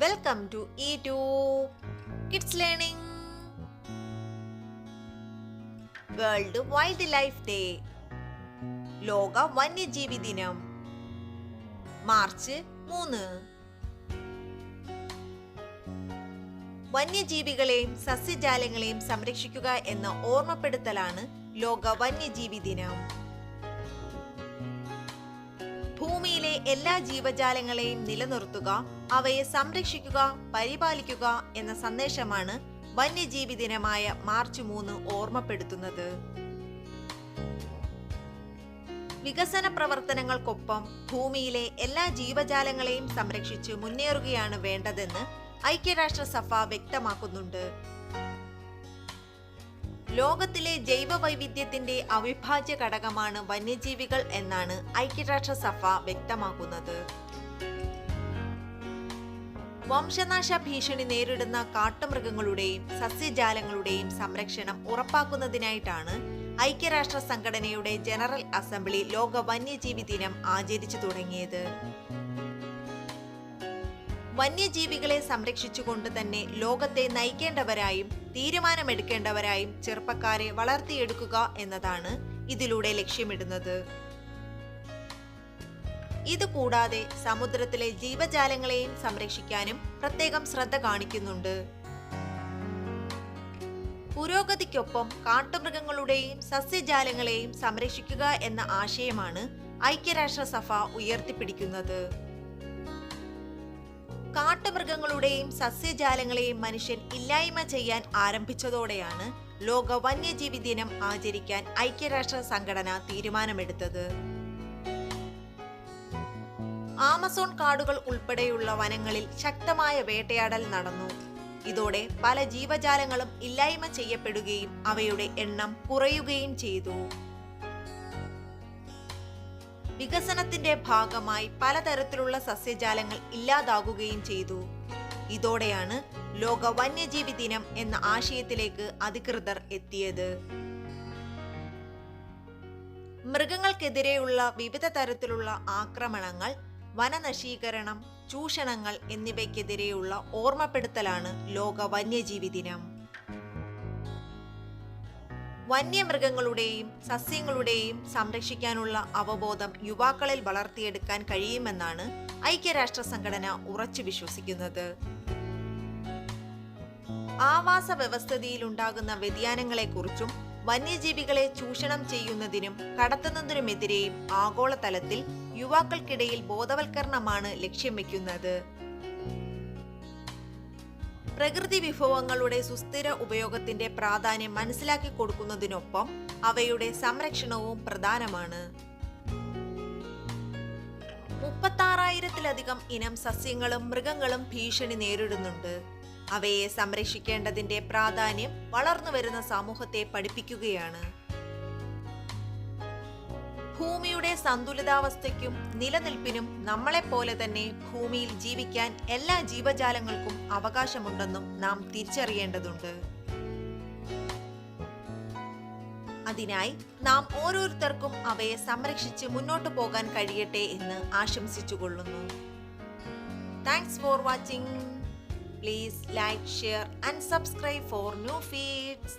Welcome to etube kids learning. World Wildlife Day. ലോക വന്യജീവി ദിനം മാർച്ച് 3. വന്യജീവികളെയും സസ്യജാലങ്ങളെയും സംരക്ഷിക്കുക എന്ന ഓർമ്മപ്പെടുത്തലാണ് ലോക വന്യജീവി ദിനം. ഭൂമിയിലെ എല്ലാ ജീവജാലങ്ങളെയും നിലനിർത്തുക, അവയെ സംരക്ഷിക്കുക, പരിപാലിക്കുക എന്ന സന്ദേശമാണ് വന്യജീവി ദിനമായ മാർച്ച് 3 ഓർമ്മപ്പെടുത്തുന്നത്. വികസന പ്രവർത്തനങ്ങൾക്കൊപ്പം ഭൂമിയിലെ എല്ലാ ജീവജാലങ്ങളെയും സംരക്ഷിച്ച് മുന്നേറുകയാണ് വേണ്ടതെന്ന് ഐക്യരാഷ്ട്രസഭ വ്യക്തമാക്കുന്നുണ്ട്. ലോകത്തിലെ ജൈവ വൈവിധ്യത്തിന്റെ അവിഭാജ്യ ഘടകമാണ് വന്യജീവികൾ എന്നാണ് ഐക്യരാഷ്ട്രസഭ വ്യക്തമാക്കുന്നത്. വംശനാശ ഭീഷണി നേരിടുന്ന കാട്ടുമൃഗങ്ങളുടെയും സസ്യജാലങ്ങളുടെയും സംരക്ഷണം ഉറപ്പാക്കുന്നതിനായിട്ടാണ് ഐക്യരാഷ്ട്ര സംഘടനയുടെ ജനറൽ അസംബ്ലി ലോക വന്യജീവി ദിനം ആചരിച്ചു തുടങ്ങിയത്. വന്യജീവികളെ സംരക്ഷിച്ചുകൊണ്ട് തന്നെ ലോകത്തെ നയിക്കേണ്ടവരായും തീരുമാനമെടുക്കേണ്ടവരായും ചെറുപ്പക്കാരെ വളർത്തിയെടുക്കുക എന്നതാണ് ഇതിലൂടെ ലക്ഷ്യമിടുന്നത്. ഇതുകൂടാതെ സമുദ്രത്തിലെ ജീവജാലങ്ങളെയും സംരക്ഷിക്കാനും പ്രത്യേകം ശ്രദ്ധ കാണിക്കുന്നുണ്ട്. പുരോഗതിക്കൊപ്പം കാട്ടുമൃഗങ്ങളുടെയും സസ്യജാലങ്ങളെയും സംരക്ഷിക്കുക എന്ന ആശയമാണ് ഐക്യരാഷ്ട്രസഭ ഉയർത്തിപ്പിടിക്കുന്നത്. കാട്ടുമൃഗങ്ങളുടെയും സസ്യജാലങ്ങളെയും മനുഷ്യൻ ഇല്ലായ്മ ചെയ്യാൻ ആരംഭിച്ചതോടെയാണ് ലോക വന്യജീവി ദിനം ആചരിക്കാൻ ഐക്യരാഷ്ട്ര സംഘടന തീരുമാനമെടുത്തത്. ആമസോൺ കാടുകൾ ഉൾപ്പെടെയുള്ള വനങ്ങളിൽ ശക്തമായ വേട്ടയാടൽ നടന്നു. ഇതോടെ പല ജീവജാലങ്ങളും ഇല്ലായ്മ ചെയ്യപ്പെടുകയും അവയുടെ എണ്ണം കുറയുകയും ചെയ്തു. വികസനത്തിന്റെ ഭാഗമായി പലതരത്തിലുള്ള സസ്യജാലങ്ങൾ ഇല്ലാതാകുകയും ചെയ്തു. ഇതോടെയാണ് ലോക വന്യജീവി ദിനം എന്ന ആശയത്തിലേക്ക് അധികൃതർ എത്തിയത്. മൃഗങ്ങൾക്കെതിരെയുള്ള വിവിധ തരത്തിലുള്ള ആക്രമണങ്ങൾ, വനനശീകരണം, ചൂഷണങ്ങൾ എന്നിവയ്ക്കെതിരെയുള്ള ഓർമ്മപ്പെടുത്തലാണ് ലോക വന്യജീവി ദിനം. വന്യമൃഗങ്ങളുടെയും സസ്യങ്ങളുടെയും സംരക്ഷിക്കാനുള്ള അവബോധം യുവാക്കളിൽ വളർത്തിയെടുക്കാൻ കഴിയുമെന്നാണ് ഐക്യരാഷ്ട്ര സംഘടന ഉറച്ചു വിശ്വസിക്കുന്നത്. ആവാസ വ്യവസ്ഥിതിയിലുണ്ടാകുന്ന വ്യതിയാനങ്ങളെക്കുറിച്ചും വന്യജീവികളെ ചൂഷണം ചെയ്യുന്നതിനും കടത്തുന്നതിനുമെതിരെയും ആഗോളതലത്തിൽ യുവാക്കൾക്കിടയിൽ ബോധവൽക്കരണമാണ് ലക്ഷ്യം വെക്കുന്നത്. പ്രകൃതി വിഭവങ്ങളുടെ സുസ്ഥിര ഉപയോഗത്തിന്റെ പ്രാധാന്യം മനസ്സിലാക്കി കൊടുക്കുന്നതിനൊപ്പം അവയുടെ സംരക്ഷണവും പ്രധാനമാണ്. 36,000-ലധികം ഇനം സസ്യങ്ങളും മൃഗങ്ങളും ഭീഷണി നേരിടുന്നുണ്ട്. അവയെ സംരക്ഷിക്കേണ്ടതിന്റെ പ്രാധാന്യം വളർന്നുവരുന്ന സമൂഹത്തെ പഠിപ്പിക്കുകയാണ്. ഭൂമിയുടെ സന്തുലിതാവസ്ഥയ്ക്കും നിലനിൽപ്പിനും നമ്മളെപ്പോലെ തന്നെ ഭൂമിയിൽ ജീവിക്കാൻ എല്ലാ ജീവജാലങ്ങൾക്കും അവകാശമുണ്ടെന്നും നാം തിരിച്ചറിയേണ്ടതുണ്ട്. അതിനായി നാം ഓരോരുത്തർക്കും അവയെ സംരക്ഷിച്ച് മുന്നോട്ടു പോകാൻ കഴിയട്ടെ എന്ന് ആശംസിച്ചുകൊള്ളുന്നു. Thanks for watching. Please like, share and subscribe for new feeds.